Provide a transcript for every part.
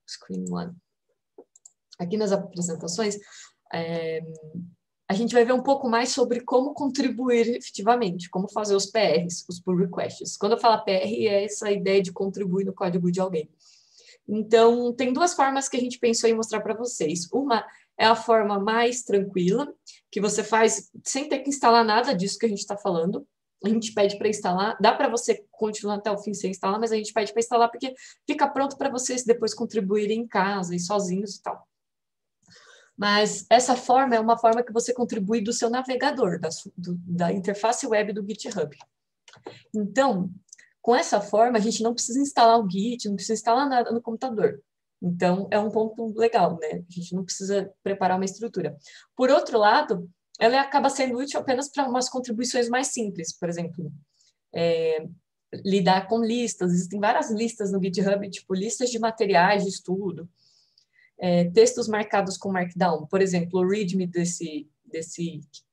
Screen one. Aqui nas apresentações, a gente vai ver um pouco mais sobre como contribuir efetivamente, como fazer os PRs, os pull requests. Quando eu falo PR, é essa ideia de contribuir no código de alguém. Então, tem duas formas que a gente pensou em mostrar para vocês. Uma é a forma mais tranquila, que você faz sem ter que instalar nada disso que a gente está falando. A gente pede para instalar, dá para você continuar até o fim sem instalar, mas a gente pede para instalar porque fica pronto para vocês depois contribuírem em casa e sozinhos e tal. Mas essa forma é uma forma que você contribui do seu navegador, da interface web do GitHub. Então, com essa forma, a gente não precisa instalar o Git, não precisa instalar nada no computador. Então, é um ponto legal, né? A gente não precisa preparar uma estrutura. Por outro lado, ela acaba sendo útil apenas para umas contribuições mais simples. Por exemplo, lidar com listas. Existem várias listas no GitHub, tipo listas de materiais de estudo, textos marcados com Markdown. Por exemplo, o README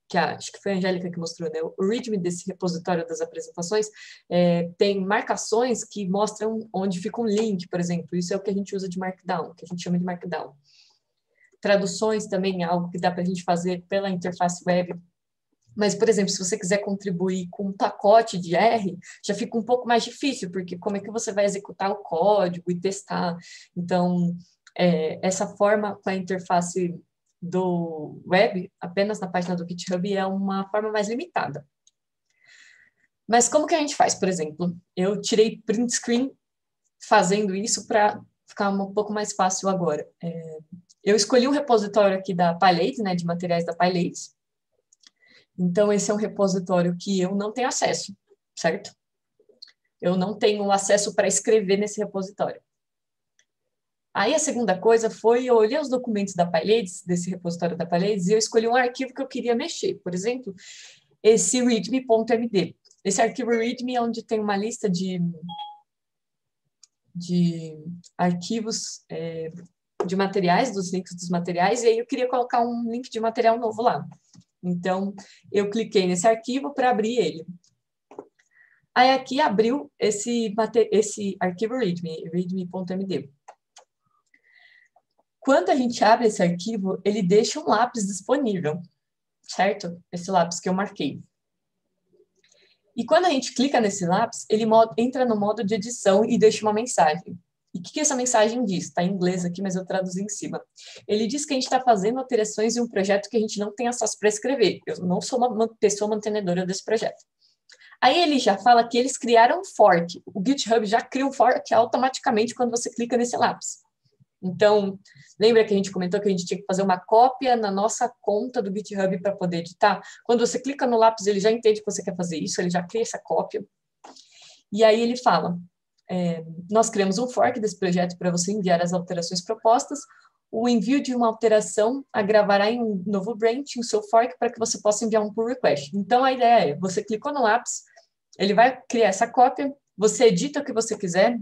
que acho que foi a Angélica que mostrou, né? O README desse repositório das apresentações tem marcações que mostram onde fica um link, por exemplo. Isso é o que a gente usa de Markdown, que a gente chama de Markdown. Traduções também é algo que dá para a gente fazer pela interface web. Mas, por exemplo, se você quiser contribuir com um pacote de R, já fica um pouco mais difícil, porque como é que você vai executar o código e testar? Então, essa forma com a interface do web, apenas na página do GitHub, é uma forma mais limitada. Mas como que a gente faz, por exemplo? Eu tirei print screen fazendo isso para ficar um pouco mais fácil agora. Eu escolhi um repositório aqui da PyLates, né, de materiais da PyLates. Então, esse é um repositório que eu não tenho acesso, certo? Eu não tenho acesso para escrever nesse repositório. Aí, a segunda coisa foi, eu olhei os documentos da PyLates, desse repositório da PyLates, e eu escolhi um arquivo que eu queria mexer. Por exemplo, esse readme.md. Esse arquivo readme é onde tem uma lista de arquivos de materiais, dos links dos materiais, e aí eu queria colocar um link de material novo lá. Então, eu cliquei nesse arquivo para abrir ele. Aí aqui abriu esse arquivo readme.md. Quando a gente abre esse arquivo, ele deixa um lápis disponível, certo? Esse lápis que eu marquei. E quando a gente clica nesse lápis, ele entra no modo de edição e deixa uma mensagem. E o que essa mensagem diz? Está em inglês aqui, mas eu traduzi em cima. Ele diz que a gente está fazendo alterações em um projeto que a gente não tem acesso para escrever. Eu não sou uma pessoa mantenedora desse projeto. Aí ele já fala que eles criaram um fork. O GitHub já cria um fork automaticamente quando você clica nesse lápis. Então, lembra que a gente comentou que a gente tinha que fazer uma cópia na nossa conta do GitHub para poder editar? Quando você clica no lápis, ele já entende que você quer fazer isso, ele já cria essa cópia. E aí ele fala, nós criamos um fork desse projeto para você enviar as alterações propostas. O envio de uma alteração agravará em um novo branch, em seu fork, para que você possa enviar um pull request. Então, a ideia é, você clicou no lápis, ele vai criar essa cópia, você edita o que você quiser,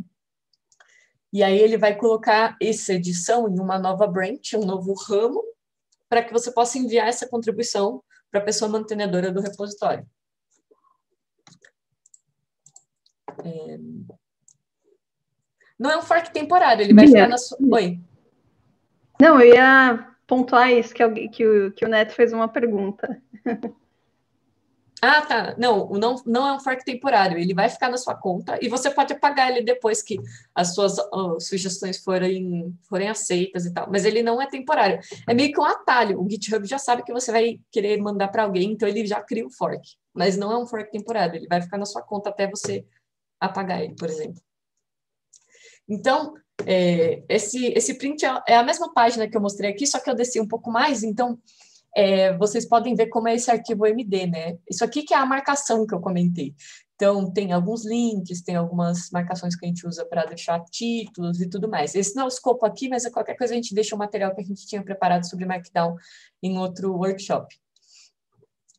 e aí ele vai colocar essa edição em uma nova branch, um novo ramo, para que você possa enviar essa contribuição para a pessoa mantenedora do repositório. Não é um fork temporário, ele vai ficar na sua... Oi? Não, eu ia pontuar isso, que o Neto fez uma pergunta. Ah, tá. Não é um fork temporário. Ele vai ficar na sua conta e você pode apagar ele depois que as suas sugestões forem aceitas e tal. Mas ele não é temporário. É meio que um atalho. O GitHub já sabe que você vai querer mandar para alguém, então ele já cria um fork. Mas não é um fork temporário. Ele vai ficar na sua conta até você apagar ele, por exemplo. Então, esse print é a mesma página que eu mostrei aqui, só que eu desci um pouco mais, então... vocês podem ver como é esse arquivo MD, né? Isso aqui que é a marcação que eu comentei. Então, tem alguns links, tem algumas marcações que a gente usa para deixar títulos e tudo mais. Esse não é o escopo aqui, mas qualquer coisa a gente deixa o material que a gente tinha preparado sobre Markdown em outro workshop.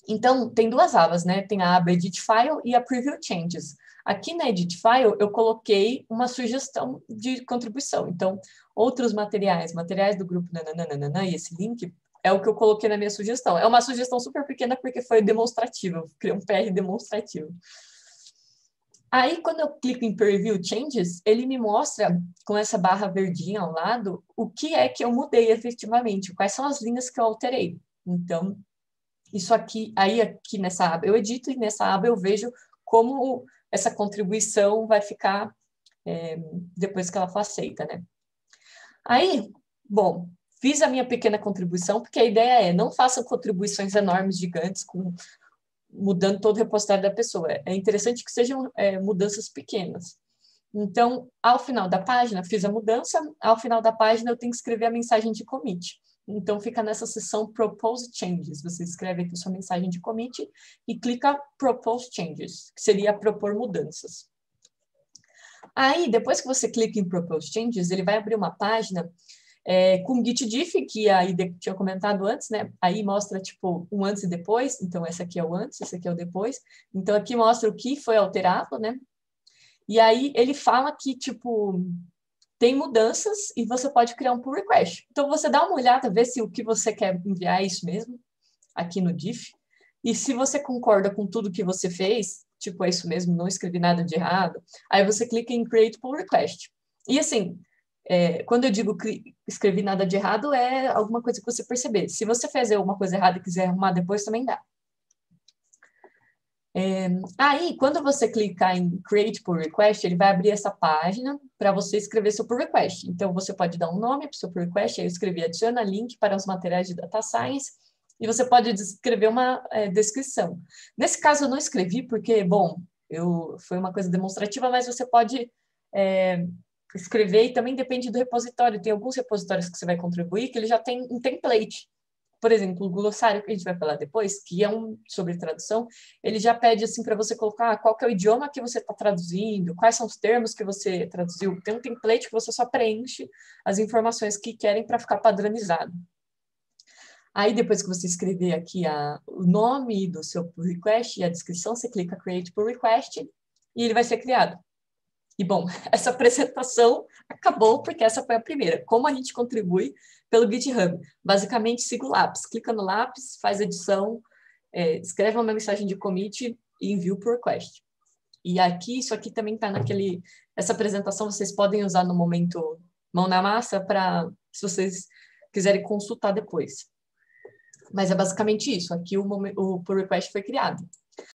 Então, tem duas abas, né? Tem a aba Edit File e a Preview Changes. Aqui na Edit File, eu coloquei uma sugestão de contribuição. Então, outros materiais do grupo nananana, e esse link... é o que eu coloquei na minha sugestão. É uma sugestão super pequena porque foi demonstrativa. Eu criei um PR demonstrativo. Aí, quando eu clico em Preview Changes, ele me mostra, com essa barra verdinha ao lado, o que é que eu mudei efetivamente, quais são as linhas que eu alterei. Então, isso aqui, aí aqui nessa aba eu edito e nessa aba eu vejo como essa contribuição vai ficar depois que ela for aceita, né? Aí, bom, fiz a minha pequena contribuição, porque a ideia é não façam contribuições enormes, gigantes, mudando todo o repositório da pessoa. É interessante que sejam mudanças pequenas. Então, ao final da página, fiz a mudança, ao final da página eu tenho que escrever a mensagem de commit. Então, fica nessa seção Propose Changes. Você escreve aqui sua mensagem de commit e clica Propose Changes, que seria propor mudanças. Aí, depois que você clica em Propose Changes, ele vai abrir uma página com Git diff, que a Ida tinha comentado antes, né? Aí mostra, tipo, um antes e depois. Então, esse aqui é o antes, esse aqui é o depois. Então, aqui mostra o que foi alterado, né? E aí, ele fala que, tipo, tem mudanças e você pode criar um pull request. Então, você dá uma olhada, vê se o que você quer enviar é isso mesmo, aqui no diff. E se você concorda com tudo que você fez, tipo, é isso mesmo, não escrevi nada de errado, aí você clica em Create Pull Request. E assim, quando eu digo que escrevi nada de errado, é alguma coisa que você perceber. Se você fizer alguma coisa errada e quiser arrumar depois, também dá. Aí, quando você clicar em Create Pull Request, ele vai abrir essa página para você escrever seu pull request. Então, você pode dar um nome para o seu pull request, aí eu escrevi adiciona link para os materiais de Data Science, e você pode escrever uma descrição. Nesse caso, eu não escrevi porque, bom, foi uma coisa demonstrativa, mas você pode escrever e também depende do repositório. Tem alguns repositórios que você vai contribuir que ele já tem um template. Por exemplo, o glossário que a gente vai falar depois, que é sobre tradução, ele já pede assim para você colocar qual que é o idioma que você está traduzindo, quais são os termos que você traduziu. Tem um template que você só preenche as informações que querem para ficar padronizado. Aí, depois que você escrever aqui o nome do seu pull request e a descrição, você clica Create Pull Request e ele vai ser criado. E, bom, essa apresentação acabou porque essa foi a primeira. Como a gente contribui pelo GitHub? Basicamente, siga o lápis. Clica no lápis, faz edição, escreve uma mensagem de commit e envia o pull request. E aqui, isso aqui também está essa apresentação vocês podem usar no momento mão na massa se vocês quiserem consultar depois. Mas é basicamente isso. Aqui o pull request foi criado.